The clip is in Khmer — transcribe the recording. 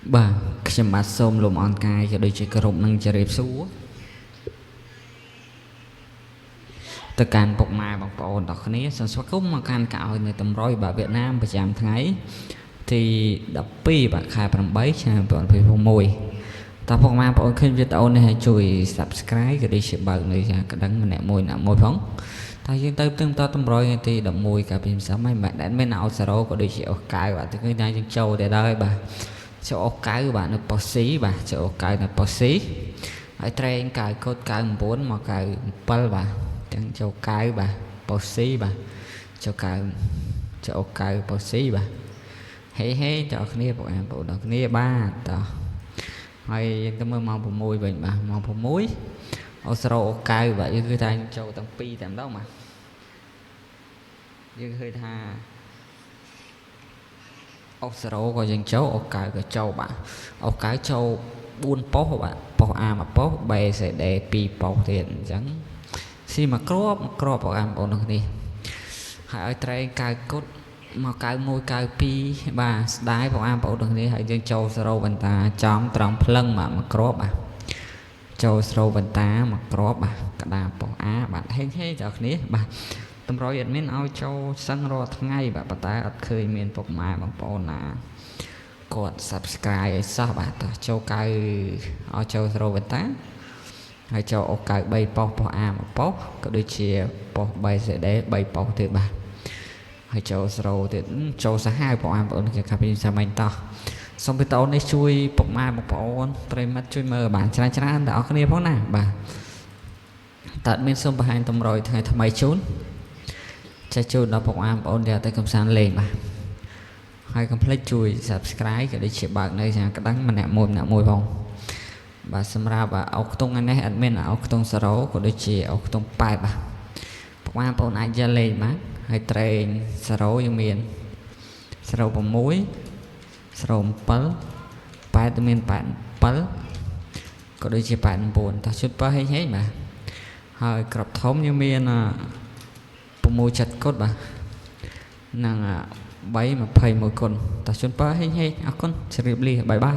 Bà,ខ្ញុំបាទសូមលំអរកាយក៏ដូចជាគោរពនឹងជម្រាបសួរទៅកាន់ពុកម៉ែបងប្អូនទាំងគ្នាសូមស្វាគមន៍មកកាន់កៅអយនៅតម្រុយបាទវៀតណាមប្រចាំថ្ងៃទី12បាទខែ8ឆ្នាំ2021តើពុកម៉ែបងប្អូនឃើញវីដេអូនេះឲ្យជួយ Subscribe ក៏ដូចជាបើកនៅក្តឹងម្នាក់មួយផងតែយើងទៅតតម្រុយទី11កាលពីម្សិលមិញបាទដែលមានអោសរោក៏ដូចជាអូកៅបាទគឺថាយើងចូលទៅដែរបាទចូលអូកៅបាទនៅប៉ុស៊ីបាទចូលអូកៅនៅប៉ុស៊ីហើយត្រែងកៅកូត99មកកៅ7បាទទាំងចូលកៅបាទប៉ុស៊ីបាទចូលកៅចូលអូកៅប៉ុស៊ីបាទហេដល់គ្នាបងប្អូនដល់គ្នាបាទតោះហើយយើងទៅមើលម៉ោង6វិញបាទម៉ោង6អូសរោអូកៅបាទយើងគឺថាចូលទាំងពីរតែម្ដងបាទយើងឃើញថាអូសរោក៏យើងចូលអូកៅក៏ចូលបាទអូកៅចូល4ប៉ុស្តិ៍បាទប៉ុស្តិ៍ A 1ប៉ុស្តិ៍ B C D 2ប៉ុស្តិ៍ទៀតអញ្ចឹងស៊ីមកគ្រាប់បងប្អូននេះហើយឲ្យត្រែងកៅគុតមកកៅ1កៅ2បាទស្ដាយបងប្អូននេះហើយយើងចូលសរោវន្តាចំត្រង់ភ្លឹងបាទមកគ្រាប់បាទចូលសរោវន្តាមកគ្រាប់បាទក្តារប៉ុស្តិ៍ A បាទហេងដល់គ្នាបាទតម្រុយអត់មានឲ្យចូលសឹងរាល់ថ្ងៃបាទប៉ុន្តែអត់ឃើញមានពុកម៉ែបងប្អូនណាគាត់ Subscribe ឲ្យសោះបាទតោះចូលកៅឲ្យចូលសរោវន្តាហើយចូលអូកៅ3ប៉ុស្តិ៍ប៉ុស្តិ៍ A 1ប៉ុស្តិ៍ក៏ដូចជាប៉ុស្តិ៍ BCD 3ប៉ុស្តិ៍ទៀតបាទហើយចូលសរោទៀតចូលសាហាវបងប្អូនគេកាពីសាមញ្ញតោះសូមវីដេអូនេះជួយពុកម៉ែបងប្អូនប្រិមិត្តជួយមើលបានច្រើនដល់អ្នកគ្នាផងណាបាទតើមានសូមបង្ហាញតម្រុយថ្ងៃថ្មីជូនចែកជូនដល់ពុកម៉ែបងប្អូនដែលទៅកំសាន្តលេងបាទហើយកុំភ្លេចជួយ Subscribe ក៏ដូចជាបើកនៅខាងក្តាំងម្នាក់មួយផងបាទសម្រាប់អុកខ្ទង់នេះអត់មានអុកខ្ទង់0ក៏ដូចជាអុកខ្ទង់8បាទពុកម៉ែបងប្អូនអាចយកលេងបាទហើយត្រេង0យើងមាន06 07 8មាន87ក៏ដូចជា89តោះជូតបើហេងបាទហើយក្របធំយើងមាន6ចិត្តគុតបាទនឹង321គុណតោះជូនបើហេងអរគុណជម្រាបលាបាយបាយ